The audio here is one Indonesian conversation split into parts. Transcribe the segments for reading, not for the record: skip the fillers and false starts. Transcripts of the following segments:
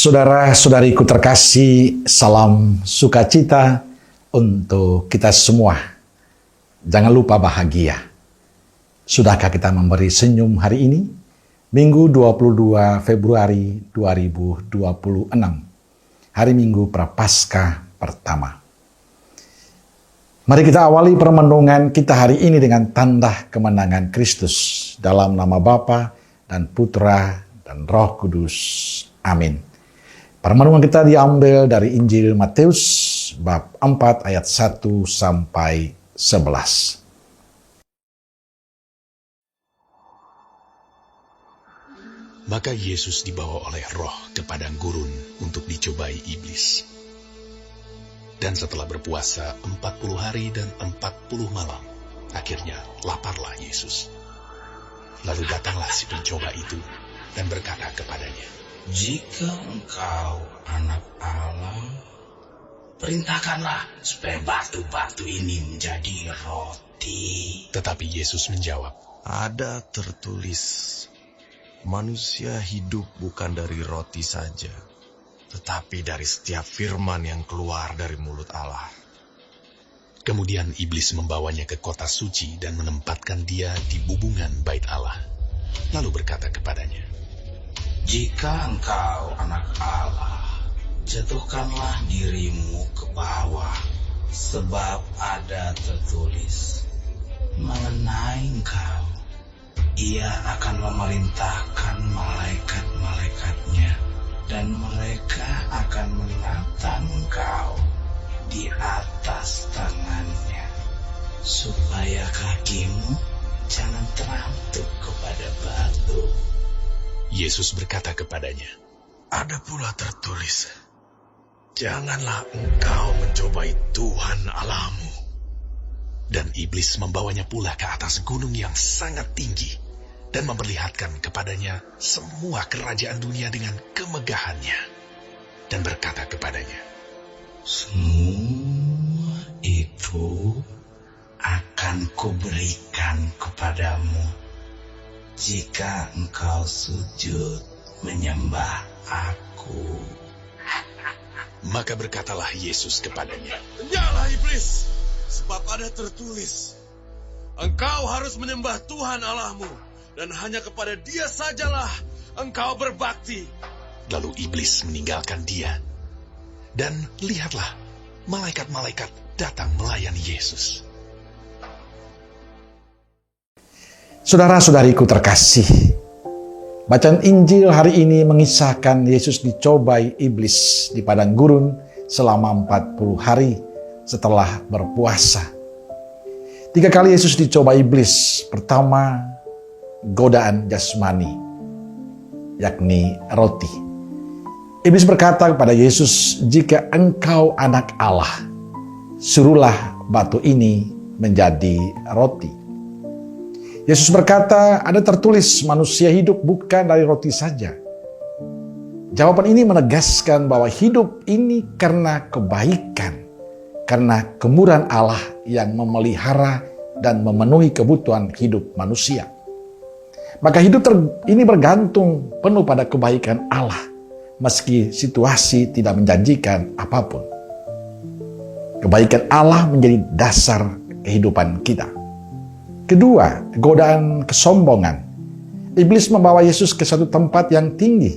Saudara-saudariku terkasih, salam sukacita untuk kita semua. Jangan lupa bahagia. Sudahkah kita memberi senyum hari ini? Minggu 22 Februari 2026. Hari Minggu Prapaskah pertama. Mari kita awali permenungan kita hari ini dengan tanda kemenangan Kristus. Dalam nama Bapa dan Putra dan Roh Kudus. Amin. Permenungan kita diambil dari Injil Matius bab 4 ayat 1 sampai 11. Maka Yesus dibawa oleh Roh ke padang gurun untuk dicobai iblis. Dan setelah berpuasa 40 hari dan 40 malam, akhirnya laparlah Yesus. Lalu datanglah si pencoba itu dan berkata kepadanya, "Jika engkau anak Allah, perintahkanlah supaya batu-batu ini menjadi roti." Tetapi Yesus menjawab, "Ada tertulis, manusia hidup bukan dari roti saja, tetapi dari setiap firman yang keluar dari mulut Allah." Kemudian iblis membawanya ke kota suci dan menempatkan dia di bubungan bait Allah. Lalu berkata kepadanya, "Jika engkau anak Allah, jatuhkanlah dirimu ke bawah, sebab ada tertulis mengenai engkau, Ia akan memerintahkan malaikat-malaikatnya, dan mereka akan menatang engkau di atas tangannya, supaya kakimu jangan terantuk kepada batu." Yesus berkata kepadanya, Ada pula tertulis, janganlah engkau mencobai Tuhan Allahmu. dan iblis membawanya pula ke atas gunung yang sangat tinggi dan memperlihatkan kepadanya semua kerajaan dunia dengan kemegahannya, dan berkata kepadanya, "Semua itu akan kuberikan kepadamu jika engkau sujud menyembah aku." Maka berkatalah Yesus kepadanya, Nyala iblis, sebab ada tertulis, engkau harus menyembah Tuhan Allahmu, dan hanya kepada Dia sajalah engkau berbakti. Lalu iblis meninggalkan dia. Dan lihatlah, malaikat-malaikat datang melayani Yesus. Saudara-saudariku terkasih, bacaan Injil hari ini mengisahkan Yesus dicobai iblis di padang gurun selama 40 hari setelah berpuasa. 3 kali Yesus dicoba iblis. Pertama, godaan jasmani, yakni roti. Iblis berkata kepada Yesus, "Jika engkau anak Allah, suruhlah batu ini menjadi roti." Yesus berkata, ada tertulis manusia hidup bukan dari roti saja. Jawaban ini menegaskan bahwa hidup ini karena kebaikan, karena kemurahan Allah yang memelihara dan memenuhi kebutuhan hidup manusia. Maka hidup ini bergantung penuh pada kebaikan Allah, meski situasi tidak menjanjikan apapun. Kebaikan Allah menjadi dasar kehidupan kita. Kedua, godaan kesombongan. Iblis membawa Yesus ke satu tempat yang tinggi.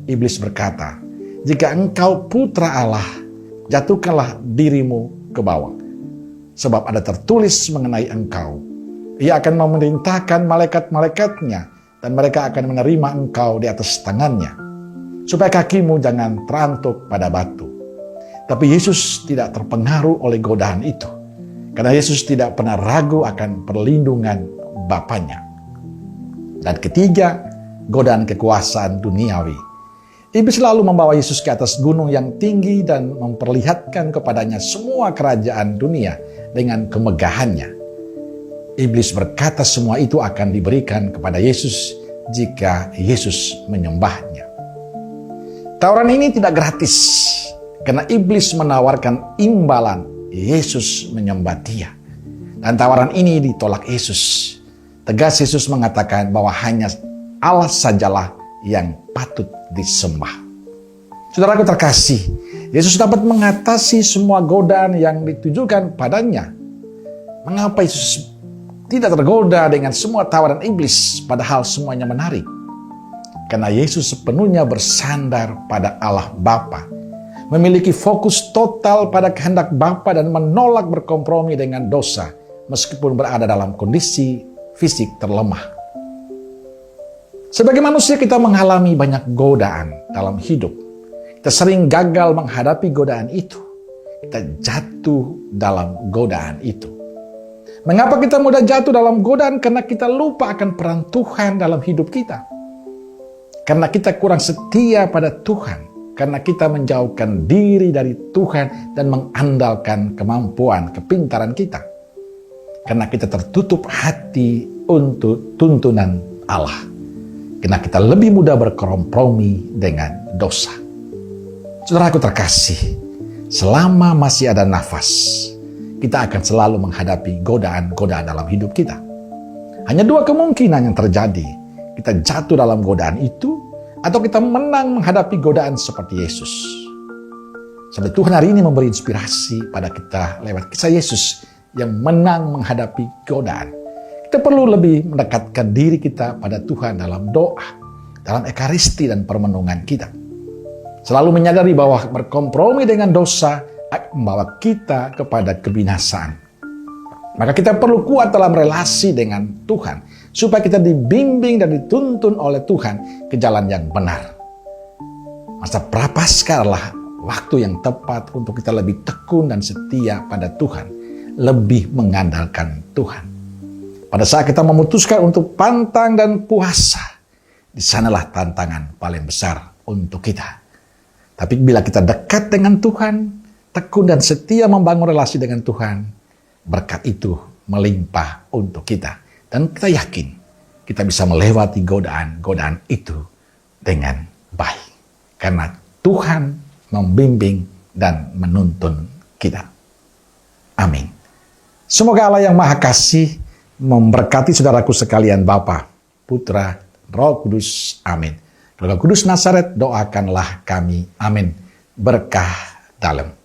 Iblis berkata, "Jika engkau putra Allah, jatuhkanlah dirimu ke bawah. Sebab ada tertulis mengenai engkau, Ia akan memerintahkan malaikat-malaikatnya, dan mereka akan menerima engkau di atas tangannya, supaya kakimu jangan terantuk pada batu." Tapi Yesus tidak terpengaruh oleh godaan itu, karena Yesus tidak pernah ragu akan perlindungan Bapanya. Dan ketiga, godaan kekuasaan duniawi. Iblis selalu membawa Yesus ke atas gunung yang tinggi dan memperlihatkan kepadanya semua kerajaan dunia dengan kemegahannya. Iblis berkata semua itu akan diberikan kepada Yesus jika Yesus menyembahnya. Tawaran ini tidak gratis, karena iblis menawarkan imbalan Yesus menyembah Dia. Dan tawaran ini ditolak Yesus. Tegas Yesus mengatakan bahwa hanya Allah sajalah yang patut disembah. Saudaraku terkasih, Yesus dapat mengatasi semua godaan yang ditujukan padanya. Mengapa Yesus tidak tergoda dengan semua tawaran iblis, padahal semuanya menarik? Karena Yesus sepenuhnya bersandar pada Allah Bapa, memiliki fokus total pada kehendak Bapa dan menolak berkompromi dengan dosa meskipun berada dalam kondisi fisik terlemah. Sebagai manusia kita mengalami banyak godaan dalam hidup. Kita sering gagal menghadapi godaan itu. Kita jatuh dalam godaan itu. Mengapa kita mudah jatuh dalam godaan? Karena kita lupa akan peran Tuhan dalam hidup kita. Karena kita kurang setia pada Tuhan. Karena kita menjauhkan diri dari Tuhan dan mengandalkan kemampuan, kepintaran kita. Karena kita tertutup hati untuk tuntunan Allah. Karena kita lebih mudah berkompromi dengan dosa. Saudaraku terkasih, selama masih ada nafas, kita akan selalu menghadapi godaan-godaan dalam hidup kita. Hanya dua kemungkinan yang terjadi. Kita jatuh dalam godaan itu, atau kita menang menghadapi godaan seperti Yesus. Sampai Tuhan hari ini memberi inspirasi pada kita lewat kisah Yesus yang menang menghadapi godaan. Kita perlu lebih mendekatkan diri kita pada Tuhan dalam doa, dalam ekaristi dan permenungan kita. Selalu menyadari bahwa berkompromi dengan dosa akan membawa kita kepada kebinasaan. Maka kita perlu kuat dalam relasi dengan Tuhan, supaya kita dibimbing dan dituntun oleh Tuhan ke jalan yang benar. Masa Prapaskah adalah waktu yang tepat untuk kita lebih tekun dan setia pada Tuhan, lebih mengandalkan Tuhan. Pada saat kita memutuskan untuk pantang dan puasa, di sanalah tantangan paling besar untuk kita. Tapi bila kita dekat dengan Tuhan, tekun dan setia membangun relasi dengan Tuhan, berkat itu melimpah untuk kita. Dan kita yakin kita bisa melewati godaan-godaan itu dengan baik. Karena Tuhan membimbing dan menuntun kita. Amin. Semoga Allah yang Maha Kasih memberkati saudaraku sekalian, Bapa, Putra, Roh Kudus. Amin. Roh Kudus Nazaret, doakanlah kami. Amin. Berkah dalam.